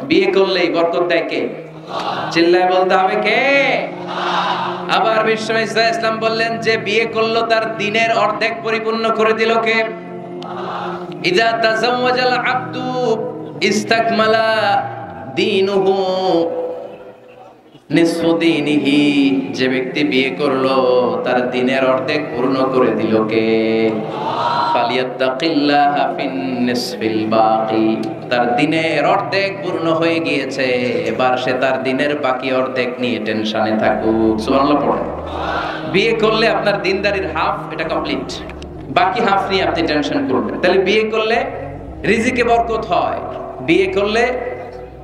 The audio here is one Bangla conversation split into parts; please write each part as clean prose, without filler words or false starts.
বিয়ে করলেই বরকত দেয় কে? চিল্লায় বলতে হবে কে? আবার বিশ্বনবী সাল্লাল্লাহু আলাইহি ওয়াসাল্লাম বললেন যে বিয়ে করলো তার দিনের অর্ধেক পরিপূর্ণ করে দিল কে? ইযা তাযাওয়াজাল আবদু ইস্তাকমালা দীনুহু নিসফু দীনিহি, যে ব্যক্তি বিয়ে করলো তার দিনের অর্ধেক পূর্ণ করে দিল কে? ফালিয়াত্তাকিল্লাহা ফিন নিসফিল বাকি, তার দিনের অর্ধেক পূর্ণ হয়ে গিয়েছে, এবার সে তার দিনের বাকি অর্ধেক নিয়ে টেনশনে থাকুক। সুবহানাল্লাহ পড়ে। বিয়ে করলে আপনার দিনদারির হাফ এটা কমপ্লিট, বাকি হাফ নিয়ে আপনি টেনশন করবেন। তাহলে বিয়ে করলে রিজিকে বরকত হয়, বিয়ে করলে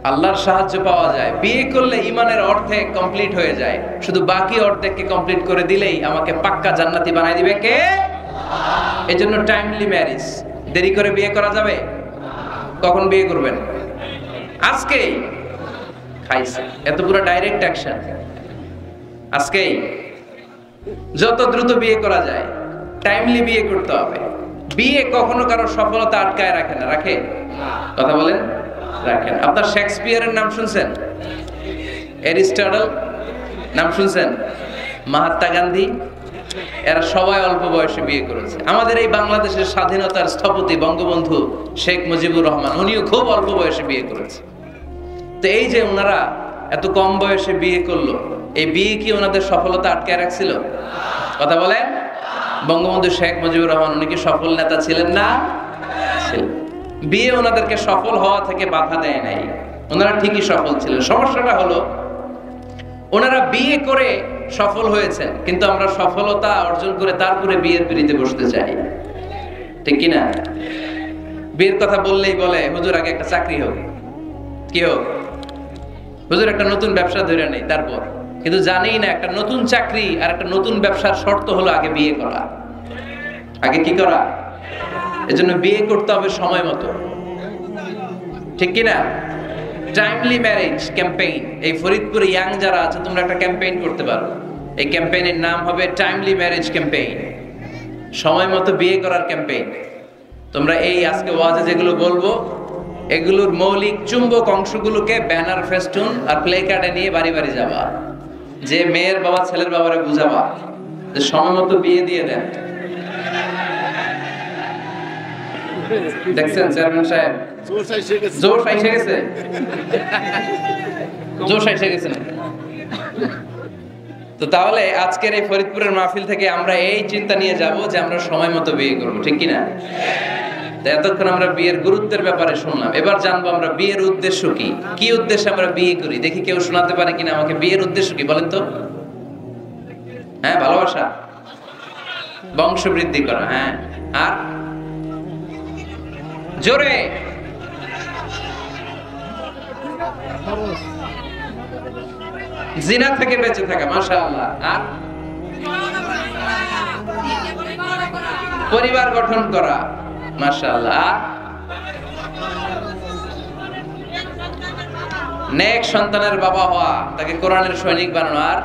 আল্লাহর সাহায্য পাওয়া যায়, বিয়ে করলে ঈমানের অর্ধেক কমপ্লিট হয়ে যায়, শুধু বাকি অর্ধেককে কমপ্লিট করে দিলেই আমাকে পাক্কা জান্নাতি বানাই দিবে কে? এজন্য টাইমলি ম্যারেজ। দেরি করে বিয়ে করা যাবে? কখন বিয়ে করবেন? আজকেই। খাইছে এত পুরো ডাইরেক্ট অ্যাকশন আজকেই। যত দ্রুত বিয়ে করা যায় টাইমলি বিয়ে করতে হবে। বিয়ে কখনো কারো সফলতা আটকায় রাখে না, রাখে? কথা বলেন, রাখেন। আপনার শেক্সপিয়ারের নাম শুনছেন? অ্যারিস্টটল নাম শুনছেন? মহাত্মা গান্ধী, এরা সবাই অল্প বয়সে বিয়ে করেছে। আমাদের এই বাংলাদেশের স্বাধীনতার স্থপতি বঙ্গবন্ধু শেখ মুজিবুর রহমান, উনিও খুব অল্প বয়সে বিয়ে করেছে। তো এই যে ওনারা এত কম বয়সে বিয়ে করলো, এই বিয়ে কি ওনাদের সফলতা আটকায় রাখছিল? কথা বলেন। বঙ্গবন্ধু শেখ মুজিবুর রহমান উনি কি সফল নেতা ছিলেন না? ছিলেন। বিয়ে ওনাদেরকে সফল হওয়া থেকে বাধা দেয় নাই, ওনারা ঠিকই সফল ছিলেন। সমস্যাটা হলো ওনারা বিয়ে করে সফল হয়েছেন, কিন্তু আমরা সফলতা অর্জন করে তারপরে বিয়ের পিড়িতে বসতে চাই, ঠিক কি না? বিয়ের কথা বললেই বলে হুজুর আগে একটা চাকরি হোক, কি হোক? হুজুর একটা নতুন ব্যবসা ধরে নেই তারপর। কিন্তু জানেই না একটা নতুন চাকরি আর একটা নতুন ব্যবসার শর্ত হলো আগে বিয়ে করা। আগে কি করা? এজন্য বিয়ে করতে হবে সময় মতো, ঠিক কি না? Timely marriage campaign. এই ফরিদপুরে ইয়াং যারা আছে তোমরা একটা ক্যাম্পেইন করতে পারো। এই ক্যাম্পেইনের নাম হবে টাইমলি ম্যারেজ ক্যাম্পেইন, সময় মতো বিয়ে করার ক্যাম্পেইন। তোমরা এই আজকে ওয়াজে যেগুলো বলবো এগুলোর মৌলিক চুম্বক অংশগুলোকে ব্যানার, ফেস্টুন আর প্লে কার্ডে নিয়ে বাড়ি বাড়ি যাবা, যে মেয়ের বাবা ছেলের বাবারে বুঝাবা যে সময় মতো বিয়ে দিয়ে দেন। দেখছেন চেয়ারম্যান সাহেব জোশ এসে গেছে, জোশ এসে গেছে। তো তাহলে আজকের এই ফরিদপুরের মাহফিল থেকে আমরা এই চিন্তা নিয়ে যাব যে আমরা সময় মতো বিয়ে করবো, ঠিক কিনা? এতক্ষণ আমরা বিয়ের গুরুত্বের ব্যাপারে শুনলাম, এবার জানবো আমরা বিয়ের উদ্দেশ্য কি, কি উদ্দেশ্যে আমরা বিয়ে করি। দেখি কেউ শোনাতে পারে কিনা আমাকে বিয়ের উদ্দেশ্য কি, বলেন তো? হ্যাঁ, ভালোবাসা, বংশ বৃদ্ধি করা। হ্যাঁ, আর জোরে জিনা থেকে বেঁচে থাকা, মাশাআল্লাহ। আর পরিবার গঠন করা, মাশাআল্লাহ। নেক সন্তানের বাবা হওয়া, তাকে কোরআনের সৈনিক বানানো, আর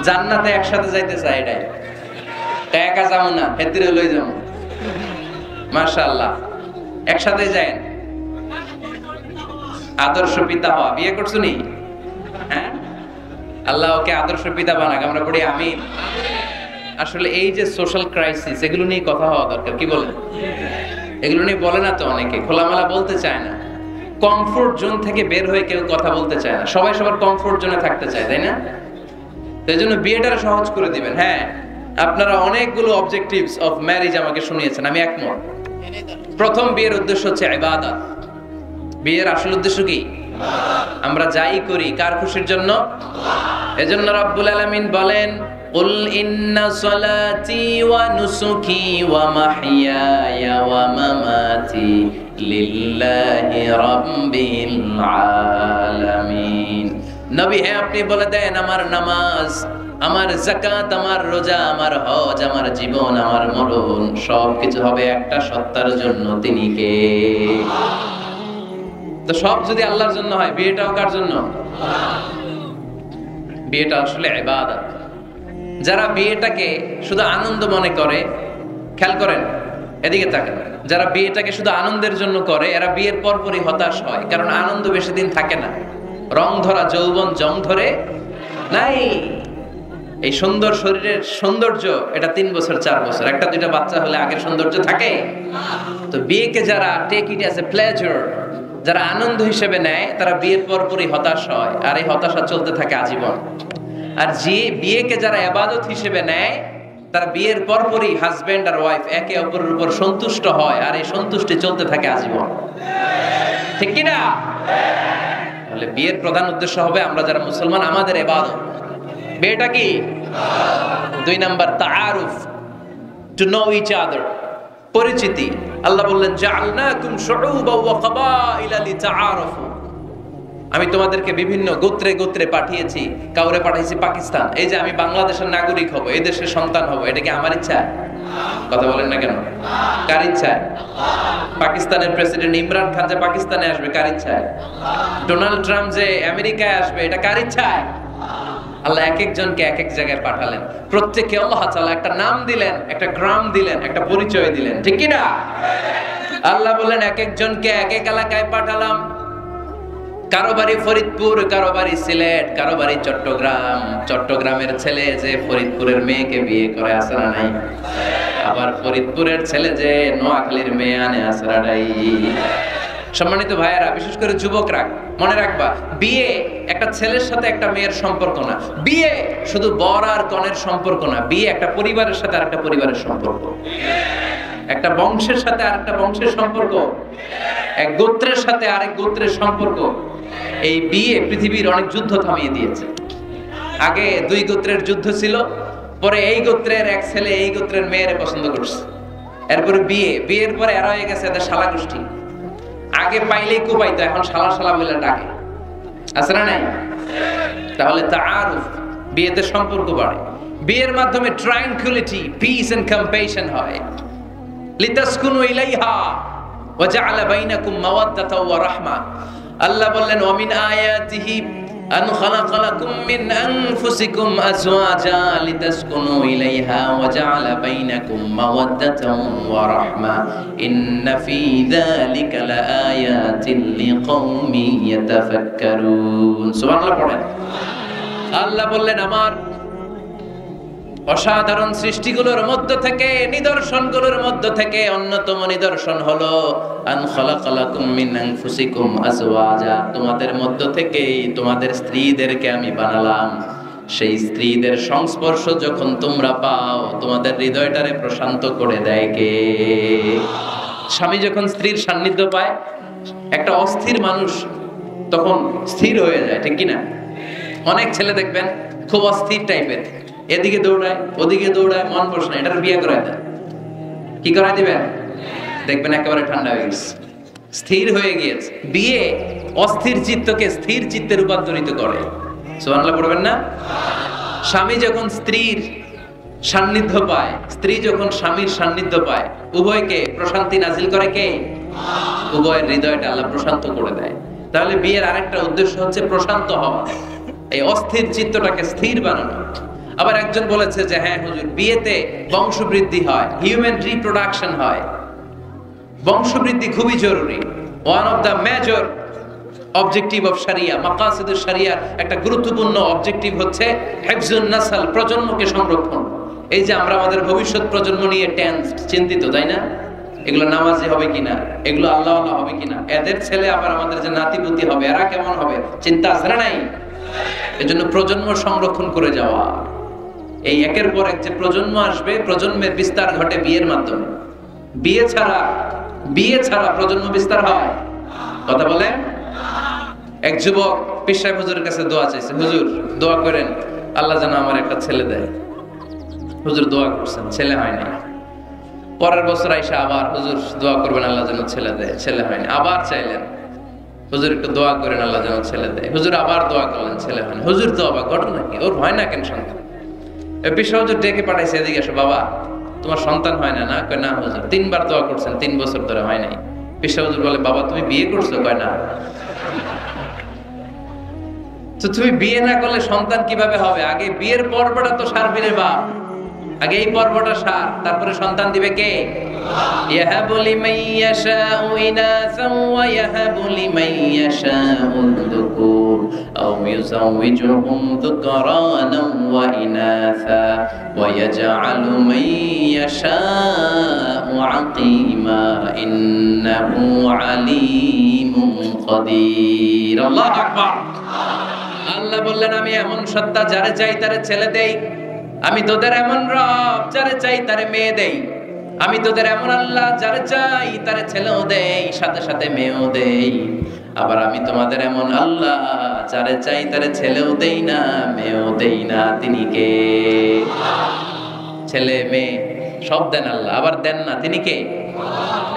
জান্নাতে একসাথে যাইতে চাই। এটাই একা যাও না, হেতিরে লই যাও, মাশাআল্লাহ। একসাথে যাই। আদর্শ পিতা হওয়া, বিয়ে করছো নি? হ্যাঁ, আল্লাহ ওকে আদর্শ পিতা বানাক, আমরা পড়ি আমিন। আসলে এই যে সোশ্যাল ক্রাইসিস, এগুলো নিয়ে কথা হওয়া দরকার, কি বলেন? এগুলো নিয়ে বলে না তো অনেকে, খোলামেলা বলতে চায় না। কমফোর্ট জোন থেকে বের হয়ে কেউ কথা বলতে চায় না, সবাই সবার কমফোর্ট জোনে থাকতে চায়, তাই না? এই জন্য বিয়েটারে সহজ করে দিবেন। হ্যাঁ, আপনারা অনেকগুলো অবজেক্টিভস অফ ম্যারেজ আমাকে শুনিয়েছেন, আমি একমত। প্রথম, বিয়ের উদ্দেশ্য হচ্ছে ইবাদত। বিয়ের আসল উদ্দেশ্য কি? আমরা যাই করি কার খুশির জন্য? এজন্য রব্বুল আলামিন বলেন, কুল ইন্না সলাতি ওয়া নুসুকি ওয়া মাহইয়ায়া ওয়া মামাতি লিল্লাহি রাব্বিল আলামিন। নবী হে, আপনি বলে দেন আমার নামাজ, আমার যাকাত, আমার রোজা, আমার হজ, আমার জীবন, আমার মরণ সবকিছু হবে একটা সত্তার জন্য, তিনি কে? তো সব যদি আল্লাহর জন্য হয়, বিয়েটাও কার জন্য? বিয়েটা আসলে ইবাদত। যারা বিয়েটাকে শুধু আনন্দ মনে করে, খেয়াল করেন, এদিকে তাকান, যারা বিয়েটাকে শুধু আনন্দের জন্য করে এরা বিয়ের পরপরই হতাশ হয়, কারণ আনন্দ বেশি দিন থাকে না। রং ধরা যৌবন জং ধরে নাই। এই সুন্দর শরীরের সৌন্দর্য এটা 3 বছর 4 বছর, একটা দুইটা বাচ্চা হলে আগের সৌন্দর্য থাকে। তো বিয়েকে যারা take it as a pleasure, যারা আনন্দ হিসেবে নেয়, তারা বিয়ের পরপরই হতাশ হয়, আর এই হতাশা চলতে থাকে আজীবন। আর যে বিয়েকে যারা ইবাদত হিসেবে নেয়, তারা বিয়ের পরপরই হাজবেন্ড আর ওয়াইফ একে অপরের উপর সন্তুষ্ট হয়, আর এই সন্তুষ্টি চলতে থাকে আজীবন। ঠিক কি না? তাহলে বিয়ের প্রধান উদ্দেশ্য হবে আমরা যারা মুসলমান আমাদের ইবাদত। বিয়েটা কি? 2 নাম্বার তাআরুফ, টু নো ইচ আদার, পরিচিতি। আল্লাহ বললেন জাআলনাকুম শুউবান ওয়া ক্বাবাইলা লিতাআরাফু, আমি তোমাদেরকে বিভিন্ন গোত্রে গোত্রে পাঠিয়েছি। কাউরে পাঠিয়েছি পাকিস্তান, এই যে আমি বাংলাদেশের নাগরিক হব, এই দেশের সন্তান হব, এটা কি আমার ইচ্ছা? কথা বলেন না কেন? কার ইচ্ছায়? পাকিস্তানের প্রেসিডেন্ট ইমরান খান যে পাকিস্তানে আসবে কার ইচ্ছায়? ডোনাল্ড ট্রাম্প যে আমেরিকায় আসবে এটা কার ইচ্ছায়? আল্লাহ এক একজনকে এক এক জায়গায় পাঠালেন, প্রত্যেককে আল্লাহ তাআলা একটা নাম দিলেন, একটা গ্রাম দিলেন, একটা পরিচয় দিলেন। ঠিক কি না? আল্লাহ বললেন এক একজনকে এক এক এলাকায় পাঠালাম। কারো বাড়ি ফরিদপুর, কারো বাড়ি সিলেট, কারো বাড়ি চট্টগ্রাম। চট্টগ্রামের ছেলে যে ফরিদপুরের মেয়েকে বিয়ে করে, আছে না নাই? আবার ফরিদপুরের ছেলে যে নোয়াখালীর মেয়ে আনে, আছে না নাই? সম্মানিত ভাইয়েরা, বিশেষ করে যুবকরা মনে রাখবা, বিয়ে একটা ছেলের সাথে একটা মেয়ের সম্পর্ক না। বিয়ে শুধু বর আর কনের সম্পর্ক না, বিয়ে একটা পরিবারের সাথে আরেকটা পরিবারের সম্পর্ক, একটা বংশের সাথে আরেকটা বংশের সম্পর্ক, এক গোত্রের সাথে আরেক গোত্রের সম্পর্ক। এই বিয়ে পৃথিবীর অনেক যুদ্ধ থামিয়ে দিয়েছে। আগে 2 গোত্রের যুদ্ধ ছিল, পরে এই গোত্রের এক ছেলে এই গোত্রের মেয়েরে পছন্দ করছে, এরপরে বিয়ের পরে এরা হয়ে গেছে এদের শালা গোষ্ঠী। আগে পাইলেই কুপাইতো, এখন শালা শালা বলে ডাকে, আছে না নাই? তাহলে তাআরুফ, বিয়েতে সম্পর্ক বাড়ে। বিয়ের মাধ্যমে ট্রাঙ্কুইলিটি, পিস এন্ড কম্প্যাশন হয়। লিতাসকুনু ইলাইহা ওয়া জাআলা বাইনাকুম মাওয়াদ্দাতাও ওয়া রাহমা। আল্লাহ বললেন ওয়া মিন আয়াতিহি আন খালাকা লাকুম মিন আনফুসিকুম আজওয়াজা লিতাসকুনু ইলাইহা ওয়া জাআলা বাইনাকুম মাওয়াদ্দাতাও ওয়া রাহমা ইন্না ফী যালিকা লাআয়াতিন লিকাওমিন ইয়াতাফাক্কারুন। সুবহানাল্লাহ পড়েন। আল্লাহ বললেন আমার অসাধারণ সৃষ্টিগুলোর মধ্য থেকে, নিদর্শনগুলোর মধ্য থেকে অন্যতম নিদর্শন হলো আন খালাকা লাকুম মিন আনফুসিকুম আজওয়াজা, তোমাদের মধ্য থেকে তোমাদের স্ত্রীদেরকে আমি বানালাম। সেই স্ত্রীদের সংস্পর্শ যখন তোমরা পাও, তোমাদের হৃদয়টারে প্রশান্ত করে দেয় কে? স্বামী যখন স্ত্রীর সান্নিধ্য পায়, একটা অস্থির মানুষ তখন স্থির হয়ে যায়। ঠিক কি না? অনেক ছেলে দেখবেন খুব অস্থির টাইপের, এদিকে দৌড়ায় ওদিকে দৌড়ায়, মন বসে না, এটার বিয়ে করায় দেয়। কি করায় দিবেন? দেখবেন একেবারে ঠান্ডা হয়ে গেছে, স্থির হয়ে গিয়েছে। বিয়ে অস্থির চিত্তকে স্থির চিত্তে রূপান্তরিত করে। সুবহানাল্লাহ পড়বেন না? স্বামী যখন স্ত্রীর সান্নিধ্য পায়, স্ত্রী যখন স্বামীর সান্নিধ্য পায়, উভয়কে প্রশান্তি নাজিল করে কে? উভয়ের হৃদয়টা আল্লাহ প্রশান্ত করে দেয়। তাহলে বিয়ের আরেকটা উদ্দেশ্য হচ্ছে প্রশান্ত হওয়া, এই অস্থির চিত্তটাকে স্থির বানানো। আবার একজন বলেছে যে হ্যাঁ হুজুর, বিয়েতে বংশবৃদ্ধি হয়, হিউম্যান রিপ্রোডাকশন হয়, বংশবৃদ্ধি খুবই জরুরি। One of the major objective of শরিয়া, মাকাসিদুশ শরিয়ার একটা গুরুত্বপূর্ণ অবজেক্টিভ হচ্ছে হিফজুন নাসল, প্রজন্মকে সংরক্ষণ। এই যে আমরা আমাদের ভবিষ্যৎ প্রজন্ম নিয়ে চিন্তিত, তাই না? এগুলো নামাজি হবে কিনা, এগুলো আল্লাহওয়ালা হবে কিনা, এদের ছেলে আবার আমাদের যে নাতিপুতি হবে এরা কেমন হবে, চিন্তা আছে না নাই? এজন্য প্রজন্ম সংরক্ষণ করে যাওয়া। এই একের পর এক যে প্রজন্ম আসবে, প্রজন্মের বিস্তার ঘটে বিয়ের মাধ্যমে। বিয়ে ছাড়া প্রজন্ম বিস্তার হয়? কথা বলেন। এক যুবক পীর সাহেব হুজুরের কাছে দোয়া চাইছে, হুজুর দোয়া করেন আল্লাহ যেন আমার একটা ছেলে দেয়। হুজুর দোয়া করছেন, ছেলে হয় না। পরের বছর আইসা আবার হুজুর দোয়া করবেন আল্লাহ যেন ছেলে দেয়, ছেলে হয়নি। আবার চাইলেন হুজুর একটু দোয়া করেন আল্লাহ যেন ছেলে দেয়। হুজুর আবার দোয়া করলেন, ছেলে হয়নি। হুজুর তো অবাক, ঘটনা কি, ওর হয় না কেন সন্তান? পীর সাহেব হুজুর ডেকে পাঠাইছে, এদিকে আসো বাবা, তোমার সন্তান হয় না? না। কয় না হুজুর, 3 বার দোয়া করছেন, 3 বছর ধরে হয় নাই। পীর সাহেব হুজুর বলে, বাবা তুমি বিয়ে করছো? কয় না। তো তুমি বিয়ে না করলে সন্তান কিভাবে হবে? আগে বিয়ের পর্বটা তো সারবি রে বাপ, আগে এই পর্বটা সার, তারপরে সন্তান দিবে কে? يهب لمن يشاء إناثا ويهب لمن يشاء الذكور أو يزوجهم ذكرانا وإناثا ويجعل من يشاء عقيما إنه عليم قدير الله أكبر আল্লাহ বললেন আমি এমন সত্তা যারে চাই তারে ছেলে দেই, আমি তোদের এমন রব যারে চাই তারে মেয়ে দেই, আমি তোদের এমন আল্লাহ যারে চাই তারে ছেলেও দেই সাথে সাথে মেয়েও দেই। আবার আমি তোমাদের এমন আল্লাহ যারে চাই তারে ছেলেও দেই না মেয়েও দেই না। তিনি কে? ছেলে মেয়ে সব দেন আল্লাহ, আবার দেন না তিনি কে?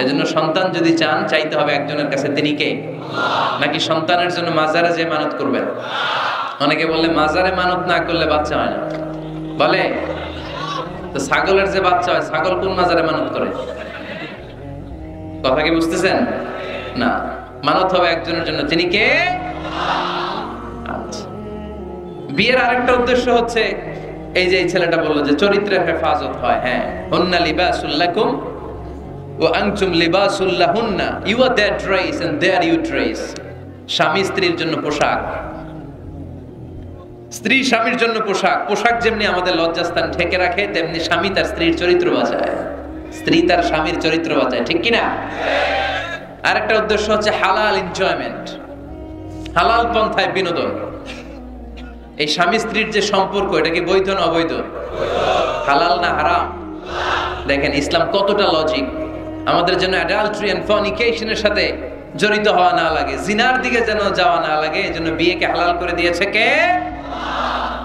এজন্য সন্তান যদি চান চাইতে হবে একজনের কাছে, তিনি কে? নাকি সন্তানের জন্য মাজারে যে মানত করবেন? অনেকে বললে মাজারে মানত না করলে বাচ্চা হয় না, বলে তো ছাগলের যে বাচ্চা হয় ছাগল কোন মাজারে মানত করে? কথা কি বুঝতেছেন? না, মানত হবে একজনের জন্য, তিনি কে? আচ্ছা, বিয়ের আরেকটা উদ্দেশ্য হচ্ছে এই যে এই ছেলেটা বললো যে চরিত্রের হেফাজত হয়। হ্যাঁ, হুন্না লিবাসুল লাকুম ওয়া আনতুম লিবাসুল লাহুন্না, you are their dress and they're you dress. স্বামী স্ত্রীর জন্য পোশাক, স্ত্রী স্বামীর জন্য পোশাক। পোশাক যেমনি আমাদের লজ্জাস্থান ঢেকে রাখে, তেমনি স্বামী তার স্ত্রীর চরিত্র বাঁচায়, স্ত্রী তার স্বামীর চরিত্র বাঁচায়, ঠিক কিনা? আরেকটা উদ্দেশ্য হচ্ছে হালাল এনজয়মেন্ট, হালাল পন্থায় বিনোদন। এই স্বামী স্ত্রীর যে সম্পর্ক, এটা কি বৈধ না অবৈধ? হালাল না হারাম? দেখেন ইসলাম কতটা লজিক। আমাদের জন্য অ্যাডাল্ট্রি এন্ড ফর্নিকেশনের সাথে জড়িত হওয়া না লাগে, জিনার দিকে যেন যাওয়া না লাগে, এজন্য বিয়েকে হালাল করে দিয়েছে কে?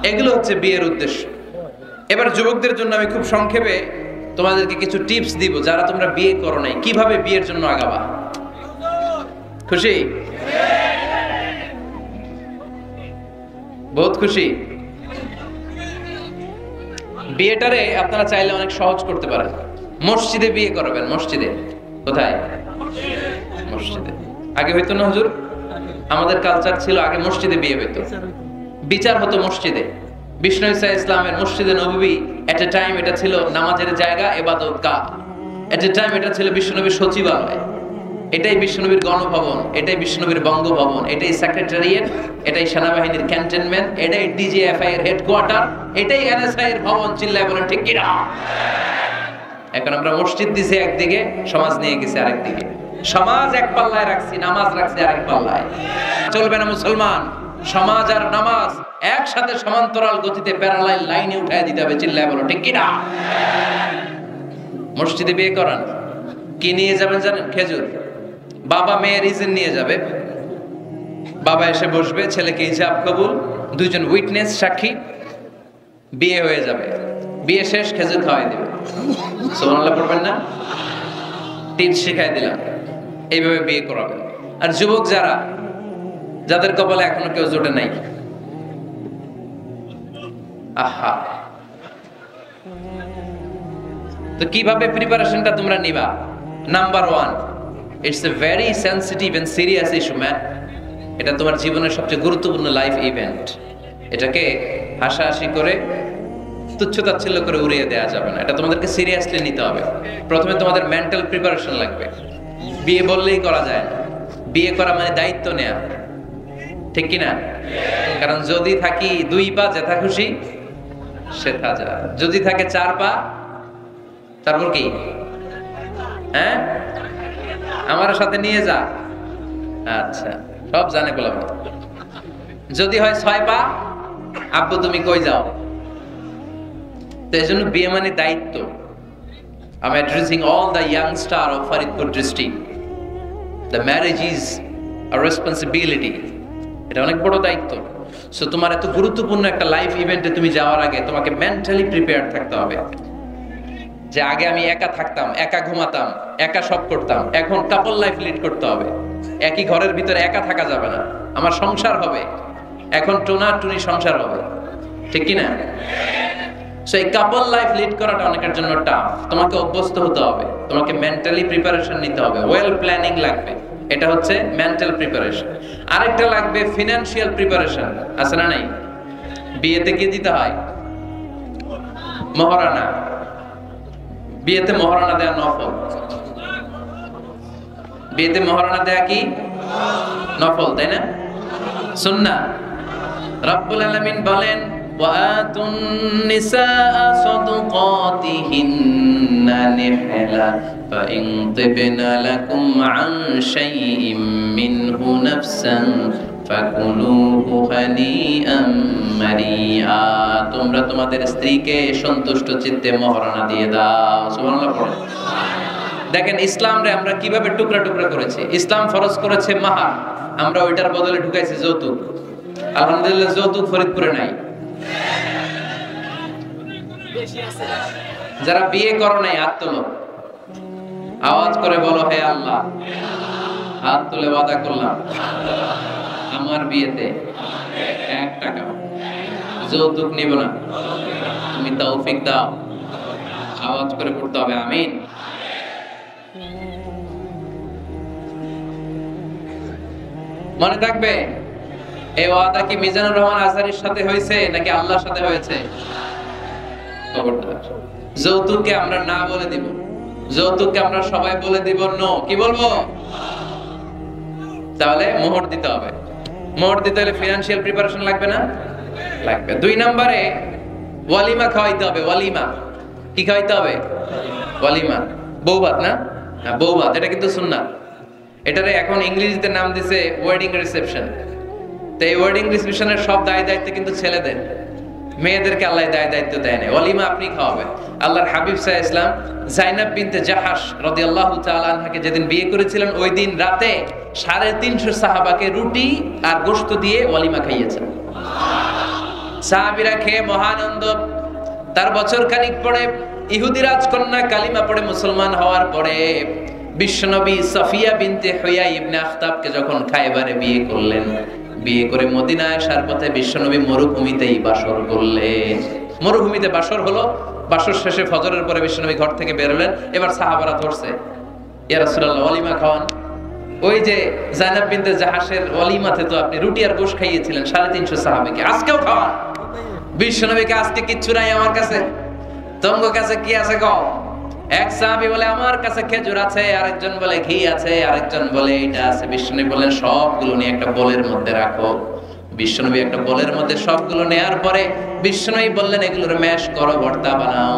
এগুলো হচ্ছে বিয়ের উদ্দেশ্য। এবার যুবকদের জন্য আমি খুব সংক্ষেপে তোমাদেরকে কিছু টিপস দিব, যারা তোমরা বিয়ে করো নাই, কিভাবে বিয়ের জন্য আগাবা। খুশি? বহুত খুশি? বিয়েটারে আপনারা চাইলে অনেক সহজ করতে পারেন। মসজিদে বিয়ে করাবেন। মসজিদে? কোথায়? মসজিদে। আগে হইতো না হুজুর? আমাদের কালচার ছিল আগে মসজিদে বিয়ে হইতো, বিচার হতো মসজিদে। বিষ্ণু ঈসা ইসলামের মসজিদে নববী এট এ টাইম এটা ছিল নামাজের জায়গা, ইবাদতগাহ। এট এ টাইম এটা ছিল বিশ্বনবীর সচিবালয়, এটাই বিশ্বনবীর গণভবন, এটাই বিশ্বনবীর বঙ্গভবন, এটাই সেক্রেটারিয়েট, এটাই সেনাবাহিনীর ক্যান্টনমেন্ট, এটাই ডিজিএফআই এর হেডকোয়ার্টার, এটাই এনএসআই এর ভবন। চিল্লায় বলেন ঠিক কিনা? এখন আমরা মসজিদ দিছি একদিকে, সমাজ নিয়ে গেছে আরেকদিকে। সমাজ এক পাল্লায় রাখছি, নামাজ রাখছি আরেক পাল্লায়। চলবে না মুসলমান, সমাজ আর নামাজ একসাথে সমান্তরাল গতিতে প্যারালাল লাইনে উঠায় দিতে হবে। চিল্লায় বলো ঠিক কিনা? মসজিদে বিয়ে করান, কি নিয়ে যাবেন জানেন? খেজুর। বাবা মেয়ের ইজেন নিয়ে যাবে, বাবা এসে বসবে, ছেলেকে হিজাব কবুল, দুইজন উইটনেস সাক্ষী, বিয়ে হয়ে যাবে। বিয়ে শেষ, খেজুর খাওয়াই দিবে। সুবহানাল্লাহ পড়বেন না? টিপস শিখাই দিলাম, এইভাবে বিয়ে করাবেন। আর যুবক যারা, যাদের কপালে এখনো কেউ জোটে নাই, আহা, তো কিভাবে প্রিপারেশনটা তোমরা নিবা? Number 1, it's a very sensitive and serious issue man. এটা তোমার জীবনের সবচেয়ে গুরুত্বপূর্ণ লাইফ ইভেন্ট। এটাকে হাসাহাসি করে, তুচ্ছতাচ্ছিল্য করে উড়িয়ে দেওয়া যাবে না। এটা তোমাদেরকে সিরিয়াসলি নিতে হবে। প্রথমে তোমাদের মেন্টাল প্রিপারেশন লাগবে। বিয়ে বললেই করা যায় না, বিয়ে করা মানে দায়িত্ব নেয়া, ঠিক কিনা? কারণ যদি থাকি 2 পা, যেথা খুশি সেথা যা। যদি থাকে 4 পা, তারপর কি? হ্যাঁ, আমার সাথে নিয়ে যা। আচ্ছা, সব জানে বললাম। যদি হয় 6 পা, আব্বু তুমি কই যাও? তো এই জন্য বিয়ে মানে দায়িত্ব। I'm addressing all the young star of Faridpur district. The marriage is a responsibility. এটা অনেক বড় দায়িত্ব। সো তোমার এত গুরুত্বপূর্ণ একটা লাইফ ইভেন্টে তুমি যাওয়ার আগে তোমাকে মেন্টালি প্রিপেয়ার্ড থাকতে হবে। যে আগে আমি একা থাকতাম, একা ঘুমাতাম, একা সব করতাম, এখন কাপল লাইফ লিড করতে হবে। একই ঘরের ভিতরে একা থাকা যাবে না, আমার সংসার হবে। এখন টোনা টুনি সংসার হবে, ঠিক কিনা? সো এই কাপল লাইফ লিড করাটা অনেকের জন্য টাফ। তোমাকে অভ্যস্ত হতে হবে, তোমাকে মেন্টালি প্রিপারেশন নিতে হবে, ওয়েল প্ল্যানিং লাগবে। এটা হচ্ছে মেন্টাল প্রিপারেশন। আরেকটা লাগবে ফিনান্সিয়াল প্রিপারেশন। আছে না নাই? বিয়েতে কি দিতে হয়? মহারানা। বিয়েতে মহারণা দেয়া নফল, বিয়েতে মহারণা দেয়া কি নফল, তাই না? সুন্নাহ। রব্বুল আলামিন বলেন ওয়াতুন নিসা সাদকাতিহিন্না নিহলা ফাইন তিবনা লাকুম আন শাইইম মিনহু নাফসান ফাকুলুহু হানিআম মারিআ। তোমরা তোমাদের স্ত্রীকে সন্তুষ্ট চিত্তে মহারণা দিয়ে দাও। সুবহানাল্লাহ পড়ো। দেখেন ইসলাম রে আমরা কিভাবে টুকরা টুকরা করেছি। ইসলাম ফরজ করেছে মাহার, আমরা ওইটার বদলে ঢুকাইছি যৌতুক। আলহামদুলিল্লাহ যৌতুক ফরিদপুরে নাই। যারা বিয়ে করো নাই হাত তোলো, আওয়াজ করে বলো হে আল্লাহ, হাত তুলে ওয়াদা করলাম আমার বিয়েতে 1 টাকা যৌতুক নিব না, তুমি তৌফিক দাও। আওয়াজ করে পড়তে হবে আমিন। মনে থাকবে এই ওয়াদা কি মিজানুর রহমান আজহারীর সাথে হয়েছে নাকি আল্লাহর সাথে হয়েছে? খবরদার, যৌতুককে আমরা না বলে দিব, যৌতুককে আমরা সবাই বলে দিব নো। কি বলবো? তাহলে মোহর দিতে হবে। মোহর দিতে হলে ফিনান্সিয়াল প্রিপারেশন লাগবে না? লাগবে। 2 নম্বরে ওয়ালিমা খাওয়াইতে হবে। ওয়ালিমা কি খাওয়াইতে হবে? ওয়ালিমা, বৌভাত না? হ্যাঁ বৌভাত, এটা কিন্তু সুন্নাত। এটারে এখন ইংরেজিতে নাম দিছে ওয়েডিং রিসেপশন। তো এই ওয়েডিং রিসেপশনের সব দায় দায়িত্ব কিন্তু ছেলেদের, মেয়েদেরকে আল্লাহ দায় দায়িত্ব দেয় না। ওয়ালিমা আপনি খাওয়াবেন। আল্লাহর হাবিব সাল্লাল্লাহু আলাইহি ওয়াসাল্লাম যায়েনব বিনতে জাহাশ রাদিয়াল্লাহু তাআলা আনহাকে যেদিন বিয়ে করেছিলেন ওই দিন রাতে 350 সাহাবাকে রুটি আর গোশত দিয়ে ওয়ালিমা খাইয়েছেন। সাহাবীরা খেয়ে মহানন্দ। তার বছর খানিক পরে ইহুদি রাজকন্যা কালিমা পড়ে মুসলমান হওয়ার পরে বিশ্বনবী সাফিয়া বিনতে হুয়াই ইবনে আখতাবকে যখন খায়বারে বিয়ে করলেন, বিয়ে করে মদিনায় আসার পথে বিশ্বনবী মরুভূমিতেই বাসর করলেন। মরুভূমিতে বাসর হলো। বাসর শেষে ফজরের পরে বিশ্বনবী ঘর থেকে বের হলেন। এবার সাহাবারা ধরছে, ইয়া রাসূলুল্লাহ ওয়ালিমা খাওয়ান। ওই যে যায়েনব বিনতে জাহাশের ওয়ালিমাতে তো আপনি রুটি আর গোশত খাইয়েছিলেন 350 সাহাবীকে, আজকেও খাওয়ান। বিশ্বনবীকে আজকে কিচ্ছু নাই আমার কাছে, তোমার কাছে কি আছে গো? এক সাহাবী বলে আমার কাছে খেজুর আছে, আরেকজন বলে ঘি আছে, আরেকজন বলে এটা আছে। বিশ্বনবী বলেন সবগুলো নিয়ে একটা বোলের মধ্যে রাখো। বিশ্বনবী একটা বোলের মধ্যে সবগুলো নেয়ার পরে বিশ্বনবী বললেন এগুলোর ম্যাশ করো, ভর্তা বানাও।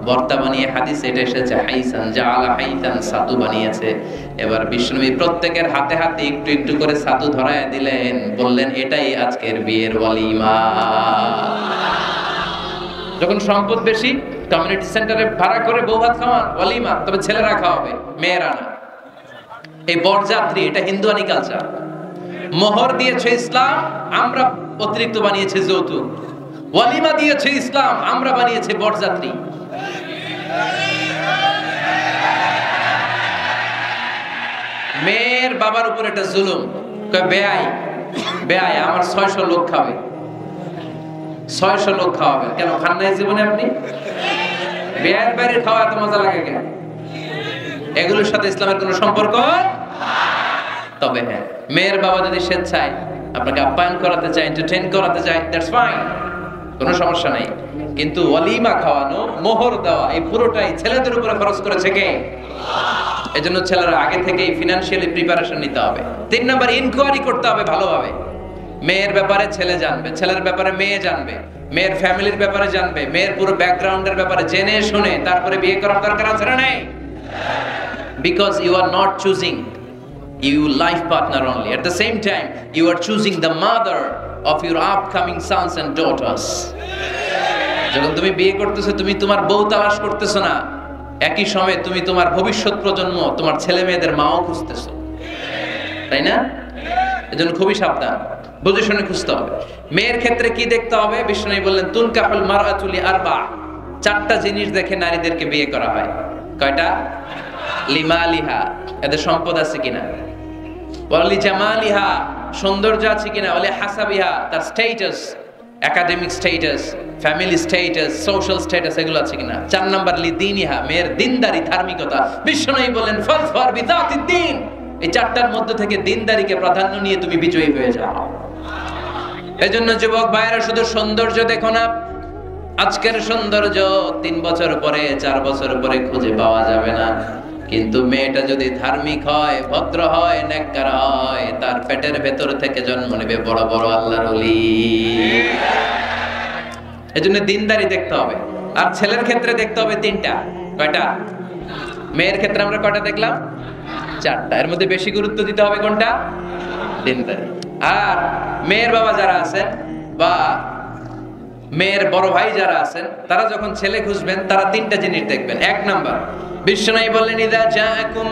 ভর্তা বানিয়ে হাদিসে এটা এসেছে হাইসান জাআলা হাইতান, সাতু বানিয়েছে। এবার বিশ্বনবী প্রত্যেকের হাতে হাতে একটু একটু করে সাতু ধরায় দিলেন, বললেন এটাই আজকের বিয়ের ওয়ালিমা। যখন সম্পদ বেশি কমিউনিটি সেন্টারে ভাড়া করে বউ ভাত খাওয়ান, ওয়ালিমা। তবে ছেলেরা খাওয়াবে, মেয়েরা না। এই বরযাত্রী এটা হিন্দুয়ানি কালচার। মোহর দিয়েছে ইসলাম, আমরা অতিরিক্ত বানিয়েছে যৌতুক। ওয়ালিমা দিয়েছে ইসলাম, আমরা বানিয়েছে বরযাত্রী। মেয়ের বাবার উপর এটা জুলুম। কয় বেয়াই, বেয়াই আমার 600 লোক খাবে, 600 লোক খাওয়াবে। কেন খান নাই জীবনে আপনি? বিয়ের বাড়ির খাওয়া এত মজা লাগে কেন? এগুলোর সাথে ইসলামের কোনো সম্পর্ক? তবে হ্যাঁ, মেয়ের বাবা যদি স্বেচ্ছায় আপনাকে আপ্যায়ন করাতে চায়, এন্টারটেইন করাতে চায়, দ্যাটস ফাইন, কোনো সমস্যা নাই। কিন্তু ওয়ালিমা খাওয়ানো, মোহর দেওয়া, এই পুরোটাই ছেলেদের উপরে খরচ করেছে কে? এজন্য ছেলেরা আগে থেকেই ফিনান্সিয়ালি প্রিপারেশন নিতে হবে। 3 নাম্বার, ইনকোয়ারি করতে হবে ভালোভাবে। মেয়ের ব্যাপারে ছেলে জানবে, ছেলের ব্যাপারে মেয়ে জানবে, মেয়ের ফ্যামিলির ব্যাপারে জানবে, মেয়ের পুরো ব্যাকগ্রাউন্ডের ব্যাপারে জেনে শুনে তারপরে বিয়ে করার দরকার আছে না নাই? Because you are not choosing your life partner only. At the same time, you are choosing the mother of your upcoming sons and daughters. যখন তুমি বিয়ে করতেছো, তুমি তোমার বউ তালাশ করতেছো না, একই সময়ে তুমি তোমার ভবিষ্যৎ প্রজন্ম, তোমার ছেলে মেয়েদের মাও খুঁজতেছো, তাই না? এজন্য খুবই সাবধান, বুঝে শুনে খুঁজতে হবে। মেয়ের ক্ষেত্রে কি দেখতে হবে? বিষ্ণু বললেন তুনকাহুল মারআতু লিআরবা, 4টা জিনিস দেখে নারীদেরকে বিয়ে করা হয়। কয়টা? লিমালিহা, এদের সম্পদ আছে কিনা, ওয়ালি জামালিহা, সৌন্দর্য আছে কিনা, ওয়ালি হাসাবিহা, তার status, academic status, family status, social status, এগুলো আছে কিনা। 4 নাম্বার লিদিনিহা, মেয়ের দিনদারি, ধার্মিকতা। বিষ্ণু বললেন ফাজফার বিযাতিদ্দিন, এই 4টার মধ্যে থেকে দিনদারিকে প্রাধান্য নিয়ে তুমি বিজয়ী হয়ে যাও। এজন্য যুবক ভাইয়েরা শুধু সৌন্দর্য দেখো না, আজকের সৌন্দর্য 3 বছর পরে 4 বছর পরে খুঁজে পাওয়া যাবে না, কিন্তু মেয়েটা যদি ধার্মিক হয়, ভদ্র হয়, নেককার হয়, তার পেটের ভেতর থেকে জন্ম নেবে বড় বড় আল্লাহর ওলি। এজন্য দিনদারি দেখতে হবে। আর ছেলের ক্ষেত্রে দেখতে হবে 3টা। কয়টা? মেয়ের ক্ষেত্রে আমরা কয়টা দেখলাম? 4টা। এর মধ্যে বেশি গুরুত্ব দিতে হবে কোনটা? দিনদারি। আর মেয়ের বাবা যারা আছেন বা মেয়ের বড় ভাই যারা আছেন, তারা যখন ছেলে খুঁজবেন তারা 3টা জিনিস দেখবেন। 1 নাম্বার, বিশ্বনবী বললেন, ইযা জাআকুম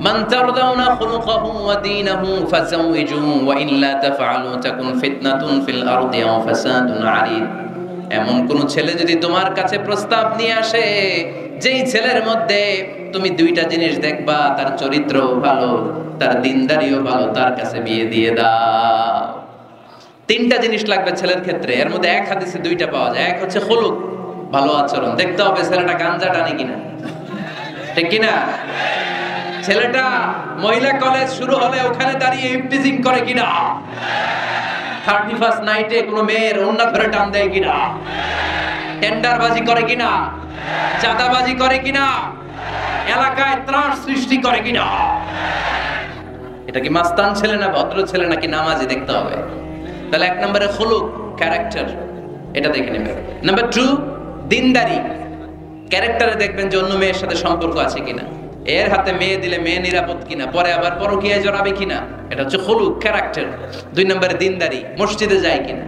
মান তারদাউনা খুলুকাহু ওয়া দীনাহু ফাযাওইজুহু ওয়া ইল্লা তাফআলু তাকুন ফিতনাতুন ফিল আরদি ওয়া ফাসাদুন আরিদ। এমন কোন ছেলে যদি তোমার কাছে প্রস্তাব নিয়ে আসে, যেই ছেলের মধ্যে তুমি 2টা জিনিস দেখবা, তার চরিত্র ভালো, তার দিনদারিও ভালো, তার কাছে বিয়ে দিয়ে দাও। 3টা জিনিস লাগবে ছেলের ক্ষেত্রে। এর মধ্যে এক হাদিসে 2টা পাওয়া যায়। এক হচ্ছে খুলুক, ভালো আচরণ। দেখতে হবে ছেলেটা গাঞ্জা টানে কিনা, ঠিক কিনা? ছেলেটা মহিলা কলেজ শুরু হলে ওখানে দাঁড়িয়ে ইফটিজিং করে কিনা, 31st নাইটে কোনো মেয়ের ওন্না ধরে টান দেয় কিনা, টেন্ডারবাজি করে কিনা, চাঁদাবাজি করে কিনা, এলাকায় ত্রাস সৃষ্টি করে কিনা। এটা কি মাস্তান ছেলে না ভদ্র ছেলে নাকি নামাজি দেখতে হবে। তাহলে 1 নম্বরে খুলুক, ক্যারেক্টার, এটা দেখে নেবেন। নাম্বার 2, দিনদারি। ক্যারেক্টারে দেখবেন যে অন্য মেয়ের সাথে সম্পর্ক আছে কিনা, এর হাতে মেয়ে দিলে মেয়ে নিরাপদ কিনা, পরে আবার পরকীয়ায় জড়াবে কিনা। এটা হচ্ছে খুলুক, ক্যারেক্টার। 2 নম্বরে দিনদারি, মসজিদে যায় কিনা।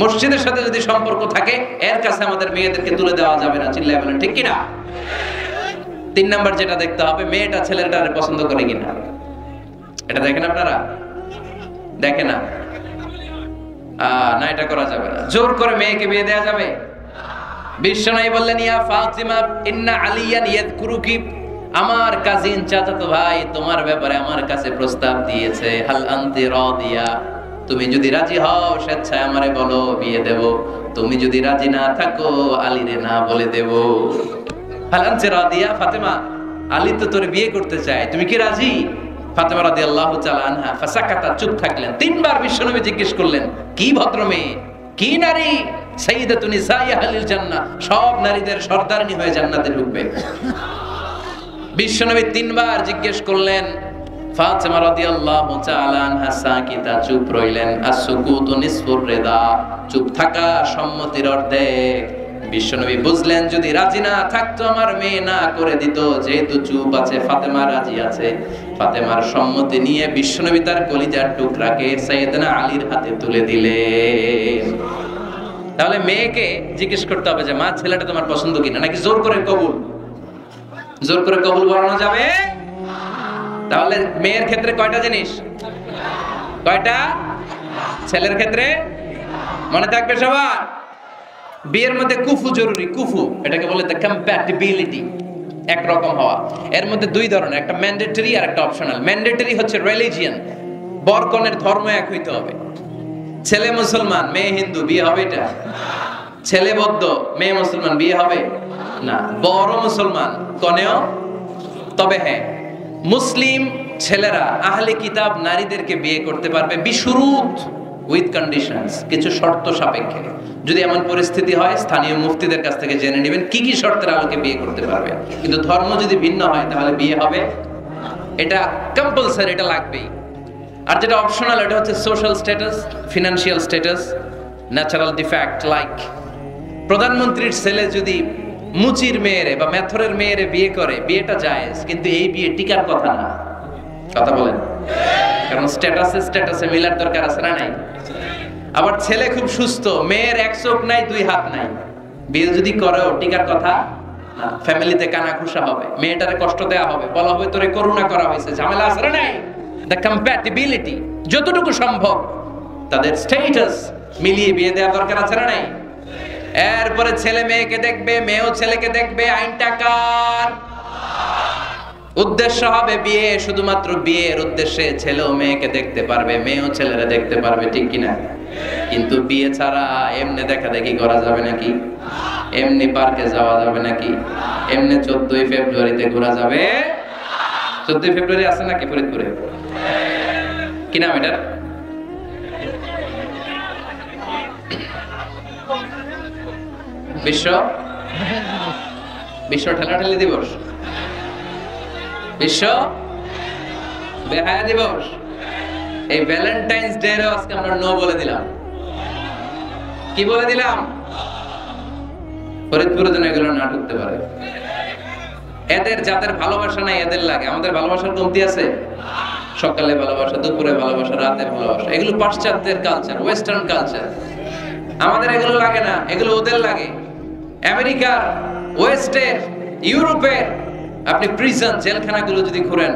মসজিদের সাথে যদি সম্পর্ক থাকে, এর কাছে আমাদের মেয়েদেরকে তুলে দেওয়া যাবে না, চিল্লায় বলেন ঠিক কিনা। 3 নম্বর যেটা দেখতে হবে, মেয়েটা ছেলেটারে পছন্দ করে কিনা। এটা দেখেন আপনারা? দেখে না? না, এটা করা যাবে না। জোর করে মেয়েকে বিয়ে দেওয়া যাবে? বিশ্বনবী বললেন, ইয়া ফাতিমা ইন্না আলিয়ান ইয়াযকুরুকি, আমার কাজিন চাচাতো ভাই তোমার ব্যাপারে আমার কাছে প্রস্তাব দিয়েছে। হাল আনতি রাদিয়া, তুমি যদি রাজি হও স্বেচ্ছায় আমারে বলো, বিয়ে দেব। তুমি যদি রাজি না থাকো, আলীরে না বলে দেব। হাল আনতি রাদিয়া, ফাতেমা আলী তো তোরে বিয়ে করতে চায়, তুমি কি রাজি? ফাতেমা রাদিয়াল্লাহু তাআলা আনহা ফাসাকাতা, চুপ থাকলেন। 3 বার বিশ্বনবী জিজ্ঞেস করলেন, কি ভদ্র মেয়ে, কি নারী, সাইয়্যিদাতু নিসাই আহলিল জান্নাহ, সব নারীদের সর্দারনি হয়ে জান্নাতে ঢুকবে। বিশ্বনবী 3 বার জিজ্ঞেস করলেন। ফাতেমা রাদিয়াল্লাহু তাআলা আনহা সাকিতা, চুপ রইলেন। as-sukutu nisfur রিদা, চুপ থাকা সম্মতির অর্ধেক। বিশ্বনবী বুঝলেন যদি রাজি না থাকতো আমার মেয়ে না করে দিত, যেহেতু চুপ আছে, ফাতেমা রাজি আছে। ফাতেমার সম্মতি নিয়ে বিশ্বনবী তার কলিজার টুকরাকে সাইয়েদনা আলীর হাতে তুলে দিলেন। তাহলে মেয়েকে জিজ্ঞেস করতে হবে যে মা, ছেলেটা তোমার পছন্দ কিনা, নাকি জোর করে কবুল? জোর করে কবুল বলানো যাবে? তাহলে মেয়ের ক্ষেত্রে কয়টা জিনিস? কয়টা? ছেলের ক্ষেত্রে মনে থাকবে সবার। বিয়ের মধ্যে কুফু জরুরি। কুফু এটাকে বলে দ্য কম্প্যাটিবিলিটি, একরকম হওয়া। এর মধ্যে 2 ধরনের, একটা ম্যান্ডেটরি আর একটা অপশনাল। ম্যান্ডেটরি হচ্ছে রিলিজিয়ন, বরকনের ধর্ম এক হইতে হবে। ছেলে মুসলমান, মেয়ে হিন্দু, বিয়ে হবে এটা? ছেলে বৌদ্ধ, মেয়ে মুসলমান, বিয়ে হবে না। বড় মুসলমান, কনেও। তবে হ্যাঁ, মুসলিম ছেলেরা আহলে কিতাব নারীদেরকে বিয়ে করতে পারবে বিশুরুত, উইথ কন্ডিশনস, কিছু শর্ত সাপেক্ষে। যদি এমন পরিস্থিতি হয়, স্থানীয় মুফতিদের কাছ থেকে জেনে নেবেন কি কি শর্তের আলোকে বিয়ে করতে পারবে। কিন্তু ধর্ম যদি ভিন্ন হয় তাহলে বিয়ে হবে, এটা কম্পালসারি, এটা লাগবেই। আর যেটা অপশনাল, এটা হচ্ছে social status, financial status, natural defect. Like প্রধানমন্ত্রীর ছেলে যদি মুচির মেয়েরে বা মেথরের মেয়েরে বিয়ে করে, বিয়েটা জায়েজ, কিন্তু এই বিয়ে টিকার কথা না। কথা বলেন? কারণ স্ট্যাটাসে মিলার দরকার আছে না নাই? আবার ছেলে খুব সুস্থ, মেয়ের 1 চোখ নাই 2 হাত নাই, বিয়ে যদি করেও টিকার কথা না। ফ্যামিলিতে কানাঘুষা হবে, মেয়েটারে কষ্ট দেওয়া হবে, বলা হবে তোরে করুণা করা হয়েছে, ঝামেলা আছে না নাই? দ্য কম্প্যাটিবিলিটি, যতটুকু সম্ভব তাদের স্ট্যাটাস মিলিয়ে বিয়ে দেওয়া দরকার আছে না নাই? এরপরে ছেলে মেয়েকে দেখবে, মেয়েও ছেলেকে দেখবে। আইনটা কার? উদ্দেশ্য হবে বিয়ে, শুধুমাত্র বিয়ের উদ্দেশ্যে ছেলেও মেয়েকে দেখতে পারবে, মেয়েও ছেলেরা দেখতে পারবে, ঠিক কিনা? কিন্তু বিয়ে ছাড়া এমনি দেখা দেখি করা যাবে নাকি? এমনি পার্কে যাওয়া যাবে নাকি? এমনি 14ই ফেব্রুয়ারিতে ঘোরা যাবে? 14ই ফেব্রুয়ারি আছে নাকি ফরিদপুরে? কি নাম এটার? বিশ্ব বিশ্ব ঠেলাঠেলি দিবস, বিশ্ব বেহায়া দিবস। এই ভ্যালেন্টাইন্স ডে এর আজকে আমরা নো বলে দিলাম। কি বলে দিলাম? ফরিদপুরে যেন এগুলো না ঢুকতে পারে। এদের যাদের ভালোবাসা নাই এদের লাগে, আমাদের ভালোবাসার কমতি আছে? সকালে ভালোবাসা, দুপুরে ভালোবাসা, রাতে ভালোবাসা, এগুলো পাশ্চাত্যের কালচার, ওয়েস্টার্ন কালচার। আমাদের এগুলো লাগে না, এগুলো ওদের লাগে। আমেরিকার, ওয়েস্টের, ইউরোপের আপনি প্রিজন জেলখানাগুলো যদি ঘুরেন,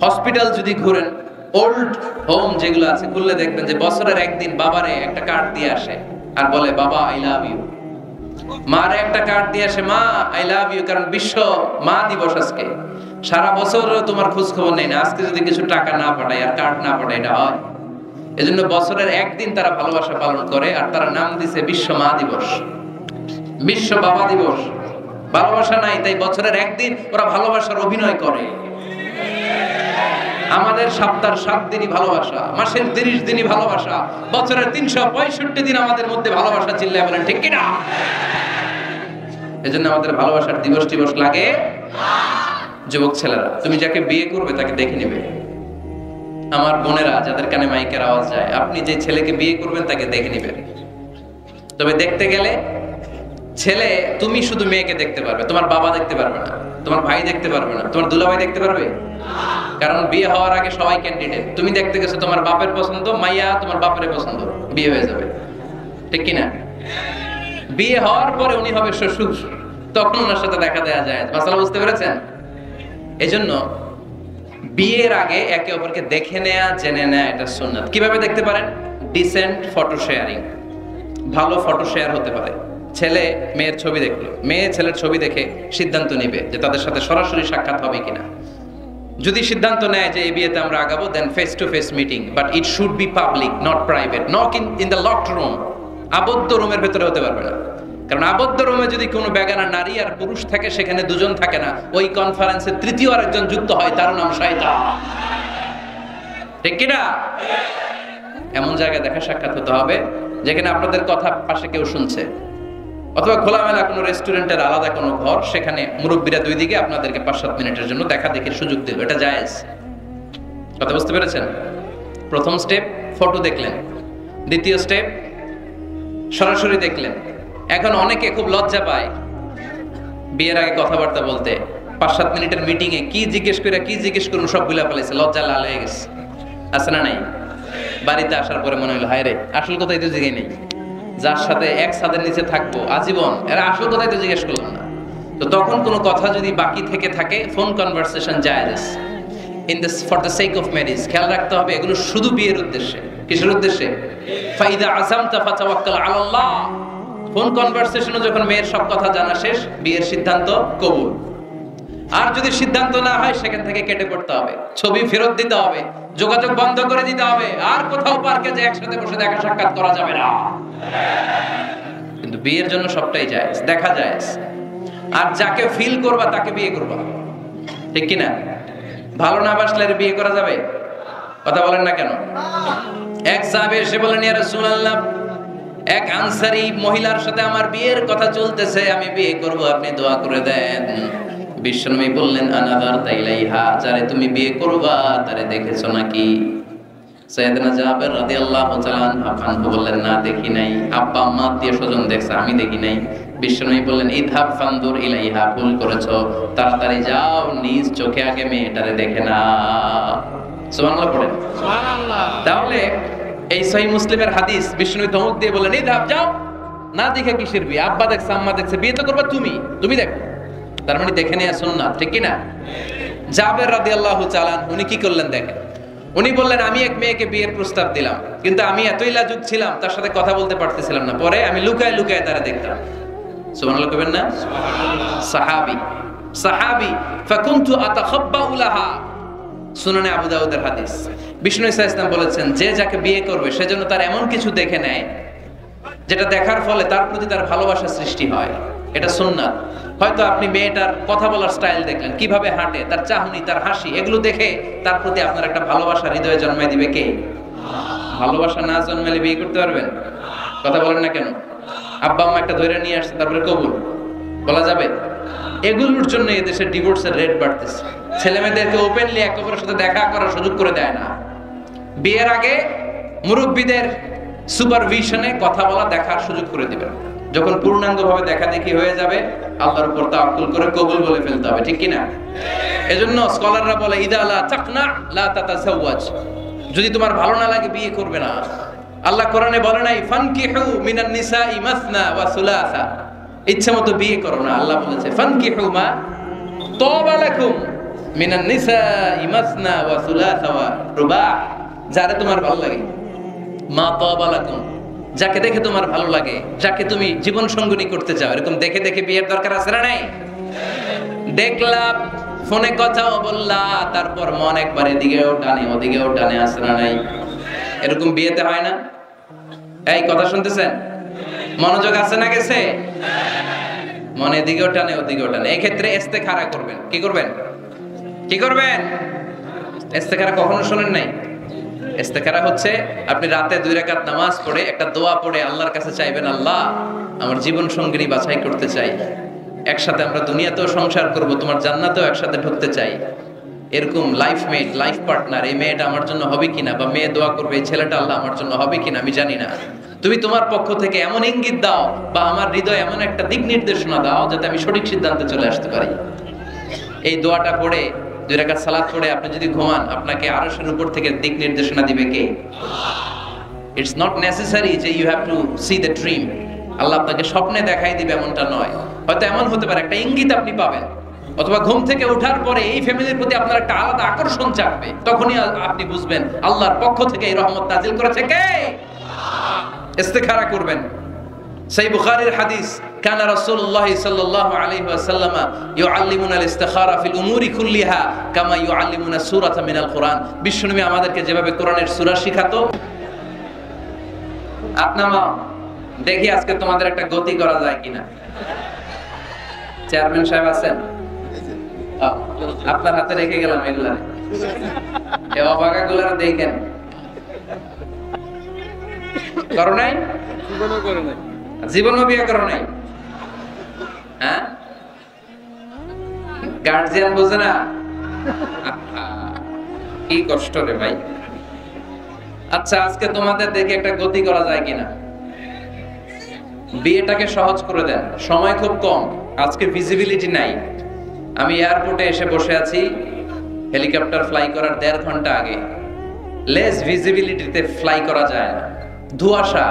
হসপিটাল যদি ঘুরেন, ওল্ড হোম যেগুলো আছে ঘুরলে দেখবেন যে বছরের একদিন বাবারে একটা কার্ড দিয়ে আসে আর বলে বাবা আই লাভ ইউ। মারে একটা কার্ড দিয়ে আসে মা আই লাভ ইউ, কারণ বিশ্ব মা দিবস আজকে। সারা বছর তোমার খোঁজ খবর নেই না, আজকে যদি কিছু টাকা না পাঠায় আর কার্ড না পাঠায় এটা হয়? এজন্য বছরের একদিন তারা ভালোবাসা পালন করে আর তারা নাম দিছে বিশ্ব মা দিবস, বিশ্ব বাবা দিবস। ভালোবাসা নাই তাই বছরের একদিন ওরা ভালোবাসার অভিনয় করে। আমাদের সপ্তাহের 7 দিনই ভালোবাসা, মাসের 30 দিনই ভালোবাসা, বছরের 365 দিন আমাদের মধ্যে ভালোবাসা। চিল্লায় বলেন ঠিক কিনা? এজন্য আমাদের ভালোবাসার দিবস টিবস লাগে। যুবক ছেলেরা, তুমি যাকে বিয়ে করবে তাকে দেখে নেবে। আমার বোনেরা যাদের কানে মাইকের আওয়াজ যায়, আপনি যে ছেলেকে বিয়ে করবেন তাকে দেখে নেবেন। তবে দেখতে গেলে ছেলে, তুমি শুধু মেয়েকে দেখতে পারবে, তোমার বাবা দেখতে পারবে না, তোমার ভাই দেখতে পারবে না, তোমার দুলাভাই দেখতে পারবে? কারণ বিয়ে হওয়ার আগে সবাই ক্যান্ডিডেট। তুমি দেখতে গেছো তোমার বাপের পছন্দ, মাইয়া তোমার বাপের পছন্দ, বিয়ে হয়ে যাবে, ঠিক কিনা? বিয়ে হওয়ার পরে উনি হবে শ্বশুর, তখন ওনার সাথে দেখা দেওয়া যায়। মাসালা বুঝতে পেরেছেন? এজন্য বিয়ের আগে একে অপরকে দেখে নেয়া, জেনে নেয়া এটা সুন্নাত। কিভাবে দেখতে পারেন? ডিসেন্ট ফটো শেয়ারিং, ভালো ফটো শেয়ার হতে পারে। ছেলে মেয়ের ছবি দেখলো, মেয়ে ছেলের ছবি দেখে সিদ্ধান্ত নিবে যে তাদের সাথে সরাসরি সাক্ষাৎ হবে কিনা। যদি সিদ্ধান্ত নেয় যে এই বিয়েতে আমরা আগাবো, then face to face meeting, but it should be public, not private. Not in the locked room, আবদ্ধ রুমের ভেতরে হতে পারবে না। কারণ আবদ্ধ রুমে যদি কোনো বেগানা নারী আর পুরুষ থাকে, সেখানে দুজন থাকে না, ওই কনফারেন্সে তৃতীয় আরেকজন যুক্ত হয়, তার নাম শয়তান, ঠিক কিনা? এমন জায়গায় দেখা সাক্ষাৎ হতে হবে যেখানে আপনাদের কথা পাশে কেউ শুনছে, অথবা খোলামেলা কোনো রেস্টুরেন্টের আলাদা কোনো ঘর, সেখানে মুরব্বীরা দুই দিকে আপনাদেরকে 5-7 মিনিটের জন্য দেখা দেখির সুযোগ দিল, এটা জায়েজ। কথা বুঝতে পেরেছেন? প্রথম স্টেপ ফটো দেখলেন, দ্বিতীয় স্টেপ সরাসরি দেখলেন। এখন অনেকে খুব লজ্জা পায় বিয়ের আগে কথাবার্তা বলতে। 5-7 মিনিটের মিটিং এ কি জিজ্ঞেস করে কি জিজ্ঞেস করুন সব গুলা ফেলেছে, লজ্জা লাল হয়ে গেছে। আছে না নাই? বাড়িতে আসার পরে মনে হলো হায় রে, আসল কথাই তো জিজ্ঞেস নেই, যার সাথে এক ছাদের নিচে থাকবো আজীবন, এরা আসল কথাই তো জিজ্ঞেস করলাম না। তো তখন কোনো কথা যদি বাকি থেকে থাকে, ফোন কনভারসেশন জায়েজ in this for the sake of marriage. খেয়াল রাখতে হবে এগুলো শুধু বিয়ের উদ্দেশ্যে। কিসের উদ্দেশ্যে? ফাইদা আযামতা ফাতাওয়াক্কাল আলাল্লাহ। ফোন কনভারসেশনে যখন মেয়ের সব কথা জানা শেষ, বিয়ের সিদ্ধান্ত কবুল। আর যদি সিদ্ধান্ত না হয়, সেখান থেকে কেটে পড়তে হবে, ছবি ফেরত দিতে হবে, যোগাযোগ বন্ধ করে দিতে হবে। আর কোথাও পার্কে যে একসাথে বসে দেখা সাক্ষাৎ করা যাবে না। কিন্তু বিয়ের জন্য সবটাই জায়েজ, দেখা জায়েজ। আর যাকে ফিল করবা তাকে বিয়ে করবা, ঠিক কিনা? ভালো না বাসলে বিয়ে করা যাবে? কথা বলেন না কেন? এক সাহাবী এসে বলেন, ইয়া রাসূলুল্লাহ, এক আনসারী মহিলার সাথে আমার বিয়ের কথা চলতেছে, আমি বিয়ে করব, আপনি দোয়া করে দেন। বিশ্বনবী বললেন, আনাযারতা ইলাইহা, যারে তুমি বিয়ে করবা তারে দেখেছো নাকি? সাইয়েদনা জাবের রাদিয়াল্লাহু তাআলা আনহু বললেন, না দেখি নাই। আব্বা আম্মা আত্মীয় স্বজন দেখছে, আমি দেখি নাই। বিশ্বনবী বললেন, ইযহাব ফানদুর ইলাইহা, ভুল করেছো, তাড়াতাড়ি যাও নিজ চোখে আগে মেয়েটারে দেখে না। সুবহানাল্লাহ পড়েন। সুবহানাল্লাহ। তাহলে এই সহিহ মুসলিমের হাদিস, বিশ্বনবী ধমক দিয়ে বললেন, ইযহাব, যাও, না দেখে কিসের বিয়ে? আব্বা দেখছে আম্মা দেখছে, বিয়ে তো করবা তুমি, তুমি দেখো। তার মানে দেখে নেওয়া সুন্নাত, ঠিক কিনা? জাবের রাদিয়াল্লাহু তাআলা উনি কি করলেন দেখেন। উনি বললেন, আমি এক মেয়েকে বিয়ের প্রস্তাব দিলাম, কিন্তু আমি এতই লাজুক ছিলাম, তার সাথে কথা বলতে পারতেছিলাম না। পরে আমি লুকায় লুকায় তারা দেখতাম। সুবহানাল্লাহ কইবেন না? সাহাবী, সাহাবী, ফাকুনতু আতাখাব্বাউ লাহা। সুনানে আবু দাউদের হাদিস। বিষ্ণু ইসা ইসলাম বলেছেন, যে যাকে বিয়ে করবে সেজন্য তার এমন কিছু দেখে নেয় যেটা দেখার ফলে তার প্রতি তার ভালোবাসা সৃষ্টি হয়। এটা সুন্নাত। হয়তো আপনি মেয়েটার কথা বলার স্টাইল দেখলেন, কিভাবে হাঁটে, তার চাহনি, তার হাসি, এগুলো দেখে তার প্রতি আপনার একটা ভালোবাসা হৃদয়ে জন্মায় দিবে কে? ভালোবাসা না জন্মালে বিয়ে করতে পারবেন? কথা বলেন না কেন? আব্বা আম্মা একটা ধরে নিয়ে আসছে তারপরে কবুল বলা যাবে? এগুলোর জন্য এদেশে ডিভোর্সের রেট বাড়তেছে। ছেলে মেয়েদেরকে ওপেনলি একে অপরের সাথে দেখা করার সুযোগ করে দেয় না। বিয়ের আগে মুরব্বীদের সুপারভিশনে কথা বলা, দেখার সুযোগ করে দিবেন। যখন পূর্ণাঙ্গভাবে দেখা দেখি হয়ে যাবে, আল্লাহর উপর তাওয়াক্কুল করে কবুল বলে ফেলতে হবে, ঠিক কিনা? এজন্য স্কলাররা বলে ইদা লা তাকনা লা তাতাজাওয়াজ, যদি তোমার ভালো না লাগে বিয়ে করবে না। আল্লাহ কোরআনে বলে নাই ফানকিহু মিনান নিসাই মাসনা ওয়া সুলাসা, ইচ্ছা মতো বিয়ে করো না। আল্লাহ বলেছে ফানকিহু মা তাবা লাকুম মিনান নিসাই মাসনা ওয়া সুলাসা ওয়া রুবা, যারে তোমার ভালো লাগে, মা তাবা লাকুম, যাকে দেখে তোমার ভালো লাগে, যাকে তুমি জীবন সঙ্গিনী করতে চাও, এরকম দেখে দেখে বিয়ের দরকার আছে না নাই? দেখলা, ফোনে কথাও বললা, তারপর মন একবার এদিকেও টানে ওদিকেও টানে, আছে না নাই? এরকম বিয়েতে হয় না? এই কথা শুনতেছেন? মনোযোগ আছে না গেছে? মনে এদিকেও টানে ওদিকেও টানে। এই ক্ষেত্রে ইস্তেখারা করবেন। কি করবেন? কি করবেন? ইস্তেখারা কখনো শুনেন নাই? ইস্তেখারা হচ্ছে আপনি রাতে 2 রাকাত নামাজ পড়ে একটা দোয়া পড়ে আল্লাহর কাছে চাইবেন, আল্লাহ আমার জীবন সঙ্গিনী বাছাই করতে চাই, একসাথে আমরা দুনিয়াতেও সংসার করব, তোমার জান্নাতেও একসাথে ঢুকতে চাই, এরকম লাইফ মেট, লাইফ পার্টনার এই মেয়েটা আমার জন্য হবে কিনা, বা মেয়ে দোয়া করবে এই ছেলেটা আল্লাহ আমার জন্য হবে কিনা আমি জানি না, তুমি তোমার পক্ষ থেকে এমন ইঙ্গিত দাও বা আমার হৃদয় এমন একটা দিক নির্দেশনা দাও যাতে আমি সঠিক সিদ্ধান্তে চলে আসতে পারি। এই দোয়াটা পড়ে 2 রাকাত সালাত পড়ে আপনি যদি ঘুমান, আপনাকে আরশের উপর থেকে দিক নির্দেশনা দিবে কে? ইটস নট নেসেসারি যে you have to see the dream, আল্লাহ আপনাকে স্বপ্নে দেখাই দিবে এমনটা নয়। হয়তো এমন হতে পারে একটা ইঙ্গিত আপনি পাবেন, অথবা ঘুম থেকে ওঠার পরে এই ফ্যামিলির প্রতি আপনার একটা আলাদা আকর্ষণ জাগবে, তখনই আপনি বুঝবেন আল্লাহর পক্ষ থেকে এই রহমত নাজিল করেছে কে। ইস্তেখারা করবেন। সহিহ বুখারীর হাদিস, কানা রাসূলুল্লাহ সাল্লাল্লাহু আলাইহি ওয়াসাল্লাম ইউআল্লিমুনা আল-ইস্তিখারা ফিল উমুরি কুল্লিহা কামা ইউআল্লিমুনা সূরাতা মিনাল কুরআন। বিশ্বনবী আমাদেরকে যেভাবে কোরআনের সূরা শিখাতো, আপনারা দেখি আজকে তোমাদের একটা গতি করা যায় কিনা। চেয়ারম্যান সাহেব আছেন, আপনার হাতে রেখে গেলাম এগুলা, এই অবাগাগুলা দেখেন। করো নাই? জীবনও বিয়ে করো নাই? হ্যাঁ, গার্জিয়ান বোঝে না, কি কষ্ট রে ভাই। আচ্ছা, আজকে তোমাদের দেখে একটা গতি করা যায় কিনা। বিয়েটাকে সহজ করে দেন, সময় খুব কম, আজকে ভিজিবিলিটি নাই। আমি এয়ারপোর্টে এসে বসে আছি, হেলিকপ্টার ফ্লাই করার 1.5 ঘন্টা আগে। লেস ভিজিবিলিটিতে ফ্লাই করা যায় না, ধোঁয়াশা,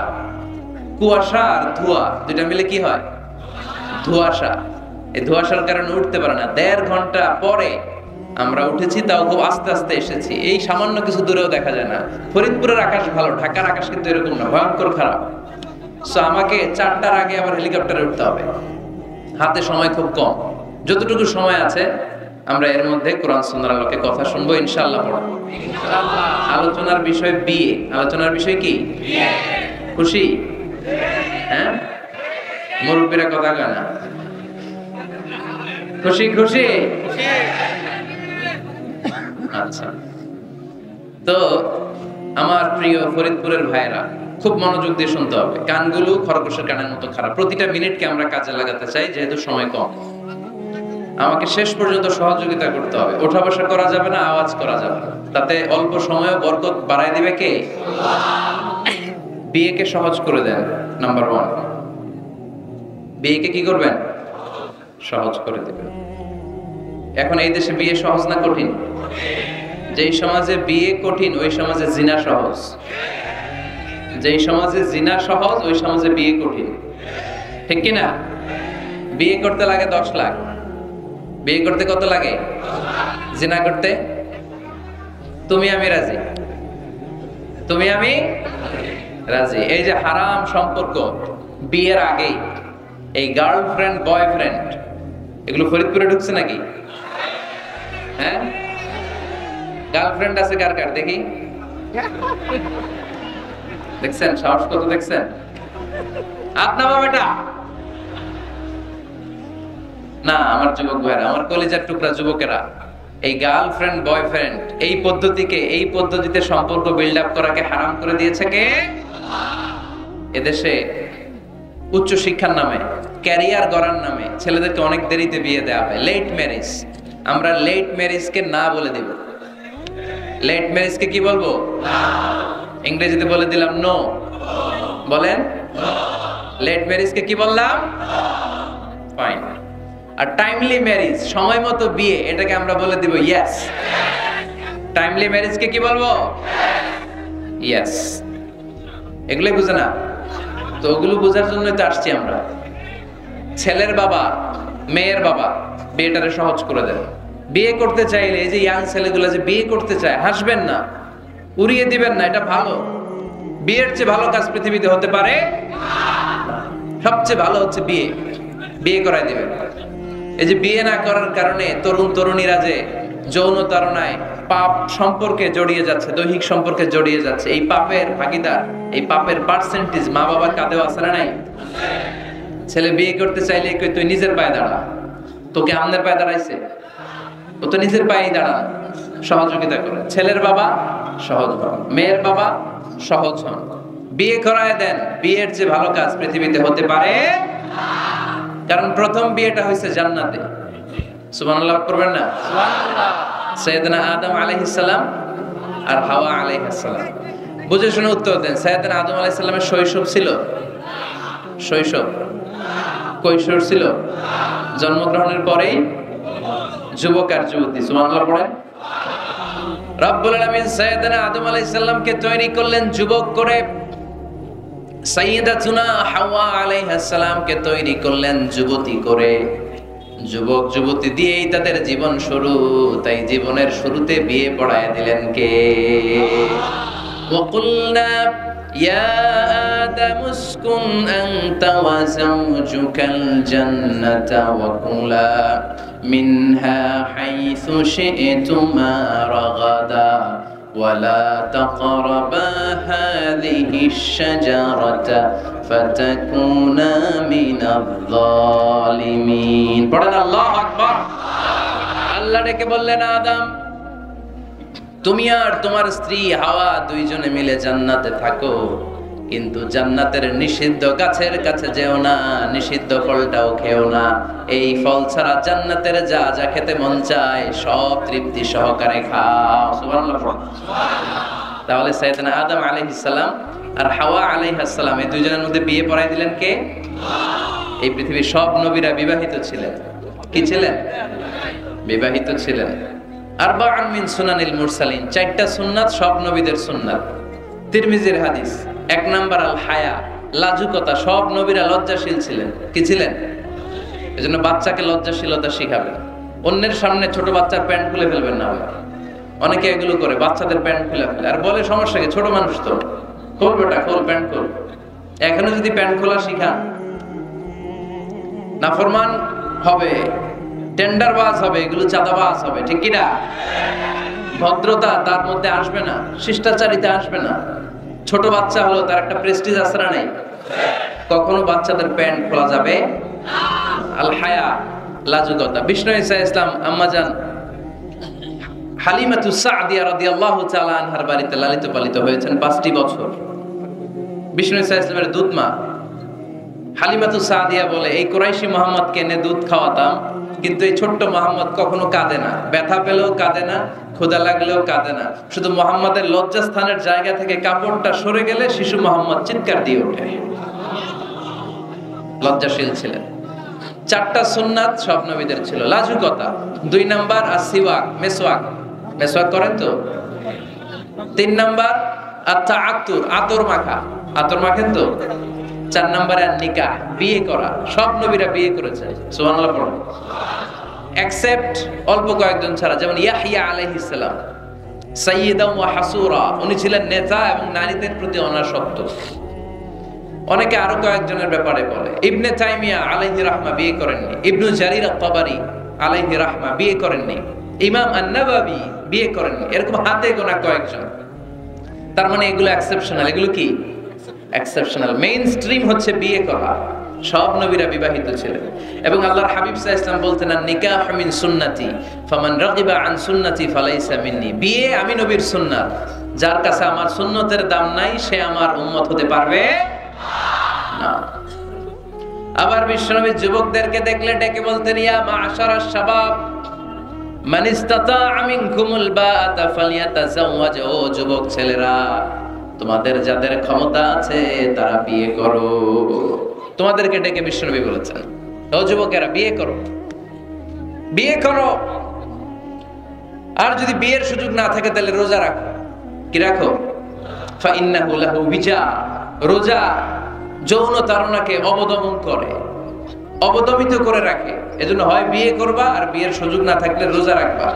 কুয়াশা আর ধোঁয়া দুইটা মিলে কি হয়? ধোঁয়াশা। এই ধোঁয়াশার কারণে উঠতে পারে না। 1.5 ঘন্টা পরে আমরা উঠেছি, তাও খুব আস্তে আস্তে এসেছি। এই সামান্য কিছু দূরেও দেখা যায় না। ফরিদপুরের আকাশ ভালো, ঢাকার আকাশ কিন্তু এরকম না, ভয়ঙ্কর খারাপ। সো আমাকে 4টার আগে আবার হেলিকপ্টারে উঠতে হবে, হাতে সময় খুব কম। যতটুকু সময় আছে আমরা এর মধ্যে কোরআন সুন্নাহর আলোকে কথা শুনবো ইনশাআল্লাহ। পড়বো ইনশাআল্লাহ। আলোচনার বিষয় বিয়ে। আলোচনার বিষয় কি? বিয়ে। খুশি? হ্যাঁ, মুরব্বীরা কথা কয় না। খুশি? খুশি? আচ্ছা, তো আমার প্রিয় ফরিদপুরের ভাইরা খুব মনোযোগ দিয়ে শুনতে হবে। কানগুলো খরগোশের কানের মতো খারাপ, প্রতিটা মিনিটকে আমরা কাজে লাগাতে চাই, যেহেতু সময় কম। আমাকে শেষ পর্যন্ত সহযোগিতা করতে হবে। ওঠা বসা করা যাবে না, আওয়াজ করা যাবে না, তাতে অল্প সময়ে বরকত বাড়ায় দিবে কে? বিয়েকে সহজ করে দেন। নাম্বার 1, বিয়েকে কি করবেন? সহজ করে দিবেন। এখন এই দেশে বিয়ে সহজ না কঠিন? যেই সমাজে বিয়ে কঠিন ওই সমাজে জিনা সহজ, যেই সমাজে জিনা সহজ ওই সমাজে বিয়ে কঠিন, ঠিক কিনা? বিয়ে করতে লাগে 10 লাখ, বিয়ে করতে কত লাগে? জিনা করতে তুমি আমি রাজি, তুমি আমি রাজি। এই যে হারাম সম্পর্ক বিয়ের আগেই, এই গার্লফ্রেন্ড বয়ফ্রেন্ড, এগুলো ফরিদপুরে ঢুকছে নাকি? হ্যাঁ, গার্লফ্রেন্ড আছে কার কার দেখি? দেখছেন সাহস কত? দেখছেন? আপনার বেটা না, আমার যুবক ভাইরা, আমার কলেজের টুকরা যুবকেরা, এই গার্লফ্রেন্ড বয়ফ্রেন্ড এই পদ্ধতিকে, এই পদ্ধতিতে সম্পর্ক বিল্ড আপ করাকে হারাম করে দিয়েছে কে? এদেশে উচ্চ শিক্ষার নামে, ক্যারিয়ার গড়ার নামে ছেলেদেরকে অনেক দেরিতে বিয়ে দেওয়া হয়, লেট ম্যারেজ। আমরা লেট ম্যারেজকে না বলে দিব। লেট ম্যারেজকে কি বলবো? ইংরেজিতে বলে দিলাম নো। বলেন, লেট ম্যারেজকে কি বললাম? ফাইন। আর টাইমলি ম্যারেজ, সময় মতো বিয়ে, এটাকে আমরা বলে দিব ইয়েস। টাইমলি ম্যারেজকে কি বলবো? ইয়েস। এগুলোই বুঝে না তো, ওগুলো বোঝার জন্যই তো আসছি আমরা। ছেলের বাবা, মেয়ের বাবা বিয়েটারে সহজ করে দেন। বিয়ে করতে চাইলে এই যে ইয়াং ছেলেগুলো যে বিয়ে করতে চায়, হাসবেন না, উড়িয়ে দিবেন না, এটা ভালো। বিয়ের চেয়ে ভালো কাজ পৃথিবীতে হতে পারে? সবচেয়ে ভালো হচ্ছে বিয়ে। বিয়ে করাই দিবেন। এই যে বিয়ে না করার কারণে তরুণ তরুণীরা যে যৌন তাড়নায়, পাপ সম্পর্কে জড়িয়ে যাচ্ছে, দৈহিক সম্পর্কে জড়িয়ে যাচ্ছে, এই পাপের ভাগীদার, এই পাপের পার্সেন্টেজ মা বাবার কাঁধেও আছে না নাই? ছেলে বিয়ে করতে চাইলে কই তুই নিজের পায়ে দাঁড়া, তোকে আমনের পায়ে দাঁড়াইছে? ও তো নিজের পায়েই দাঁড়া। সহযোগিতা করে। ছেলের বাবা সহজ হন, মেয়ের বাবা সহজ হন, বিয়ে করায় দেন। বিয়ের যে ভালো কাজ পৃথিবীতে হতে পারে, কারণ প্রথম বিয়েটা হয়েছে জান্নাতে। সুবহানাল্লাহ করবেন না? সাইয়েদনা আদম আলাইহিস সালাম আর হাওয়া আলাইহিস সালাম। বুঝে শুনে উত্তর দেন। সাইয়েদনা আদম আলাইহিস সালামের শৈশব ছিল? শৈশব, কৈশোর ছিল? জন্মগ্রহণের পরেই যুবক আর যুবতী। সুবহানাল্লাহ পড়েন। রব্বুল আলামিন সাইয়েদনা আদম আলাইহিস সালামকে তৈরি করলেন যুবক করে, সাইয়্যিদাতুনা হাওয়া আলাইহিস সালামকে তৈরি করলেন যুবতী করে। যুবক যুবতী দিয়েই তাদের জীবন শুরু, তাই জীবনের শুরুতে বিয়ে পড়ায় দিলেন কে? وقلنا يا آدم اسكن أنت وزوجك الجنة وكلا منها حيث شئتما رغدا ولا تقربا هذه الشجرة فتكونا من الظالمين. পড়েন আল্লাহু আকবার। আল্লাহ ডেকে বললেন, আদম তুমি আর তোমার স্ত্রী হাওয়া দুইজনে মিলে জান্নাতে থাকো, কিন্তু জান্নাতের নিষিদ্ধ গাছের কাছে যেও না, নিষিদ্ধ ফলটাও খেও না। এই ফল ছাড়া জান্নাতের যা যা খেতে মন চায় সব তৃপ্তি সহকারে খাও। সুবহানাল্লাহ। তাহলে সাইয়েদনা আদম আলাইহিস সালাম আর হাওয়া আলাইহিস সালাম এই দুইজনের মধ্যে বিয়ে পড়াই দিলেন কে? এই পৃথিবীর সব নবীরা বিবাহিত ছিলেন। কি ছিলেন? বিবাহিত ছিলেন। আরবাআন মিন সুনানিল মুরসালিন, চারটা সুন্নাত সব নবীদের সুন্নাত। তিরমিজির হাদিস। এক নাম্বার আল হায়া, লাজুকতা। সব নবীরা লজ্জাশীল ছিলেন। কি ছিলেন? এজন্য বাচ্চাকে লজ্জাশীলতা শিখাবেন। অন্যের সামনে ছোট বাচ্চার প্যান্ট খুলে ফেলবেন না। অনেকে এগুলো করে, বাচ্চাদের প্যান্ট খুলে ফেলে আর বলে সমস্যা কি, ছোট মানুষ তো, খোল বেটা খোল, প্যান্ট খোল। এখনো যদি প্যান্ট খোলা শিখান, নাফরমান হবে, টেন্ডারবাজ হবে, এগুলো চাঁদাবাজ হবে। ঠিক কি না? ভদ্রতা তার মধ্যে আসবে না, শিষ্টাচারিতা আসবে না। ছোট বাচ্চা হলো, তার একটা প্রেস্টিজ আছে না নাই? কখনো বাচ্চাদের প্যান্ট খোলা যাবে না। আল হায়া, লাজুকতা। বিষ্ণু ঈসা ইসলাম আম্মাজান হালিমাতুস সাদিয়া রাদিয়াল্লাহু তাআলা আনহার বাড়িতে লালিত পালিত হয়েছেন 5টি বছর। বিষ্ণু ঈসা ইসলামের দুধ মা হালিমাতুস সাদিয়া বলে, এই কুরাইশি মুহাম্মদকে এনে দুধ খাওয়াতাম, কিন্তু এই ছোট্ট মুহাম্মদ কখনো কাঁদে না, ব্যথা পেলেও কাঁদে না, ক্ষুধা লাগলেও কাঁদে না। শুধু মুহাম্মদের লজ্জাস্থানের জায়গা থেকে কাপড়টা সরে গেলে শিশু মুহাম্মদ চিৎকার দিয়ে ওঠে। লজ্জাশীল ছিলেন। 4টা সুন্নাত সব নবীদের ছিল। লাজুকতা। 2 নাম্বার আসিওয়াক, মেসওয়াক। মেসওয়াক করেন তো? 3 নাম্বার আত-তাআত্তুর, আতর মাখা। আতর মাখেন তো? 4 নাম্বারে নিকাহ, বিয়ে করা। সব নবীরা বিয়ে করেছে। সুবহানাল্লাহ পড়ুন। এক্সেপ্ট অল্প কয়েকজন ছাড়া, যেমন ইয়াহইয়া আলাইহিস সালাম সাইয়্যিদাম ওয়া হাসুরা, উনি ছিলেন নেতা এবং নারীদের প্রতি অনাসক্ত। অনেকে আরো কয়েকজনের ব্যাপারে বলে। ইবনে তাইমিয়া আলাইহি রাহমা বিয়ে করেননি। ইবনু জারির আত-তাবারি আলাইহি রাহমা বিয়ে করেননি। ইমাম আন-নাওয়াবি বিয়ে করেননি। এরকম হাতে গোনা কয়েকজন। তার মানে এগুলো এক্সেপশনাল। এগুলো কি এক্সেপশনাল? মেইন স্ট্রিম হচ্ছে বিয়ে করা। সব নবীরা বিবাহিত ছিলেন। এবং আল্লাহর হাবিব সাল্লাল্লাহু আলাইহি ওয়াসাল্লাম বলতেন, নিকাহ মিন সুন্নতি ফামান রাগিবা আন সুন্নতি ফালাইসা মিন্নি। বিয়ে আমি নবীর সুন্নাত, যার কাছে আমার সুন্নতের দাম নাই সে আমার উম্মত হতে পারবে না। আবার বিশ্বনবী যুবকদেরকে দেখলে ডেকে বলতেন, ইয়া মা'শারাশ শাবাব মান ইসতাতা'a মিনকুমুল বা'আতা ফালইয়াতাযাওয়াজ। ও যুবক ছেলেরা, তোমাদের যাদের ক্ষমতা আছে তারা বিয়ে করো। তোমাদেরকে ডেকে বিশ্বনবী বলেছেন, ও যুবকেরা বিয়ে করো, বিয়ে করো। আর যদি বিয়ের সুযোগ না থাকে তাহলে রোজা রাখো। কি রাখো? ফাইন্নাহু লাহু বিজা। রোজা যৌন তাড়নাকে অবদমন করে, অবদমিত করে রাখে। এজন্য হয় বিয়ে করবা, আর বিয়ের সুযোগ না থাকলে রোজা রাখবা।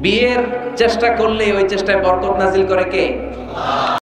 বিয়ের চেষ্টা করলে ওই চেষ্টায় বরকত নাজিল করে কে?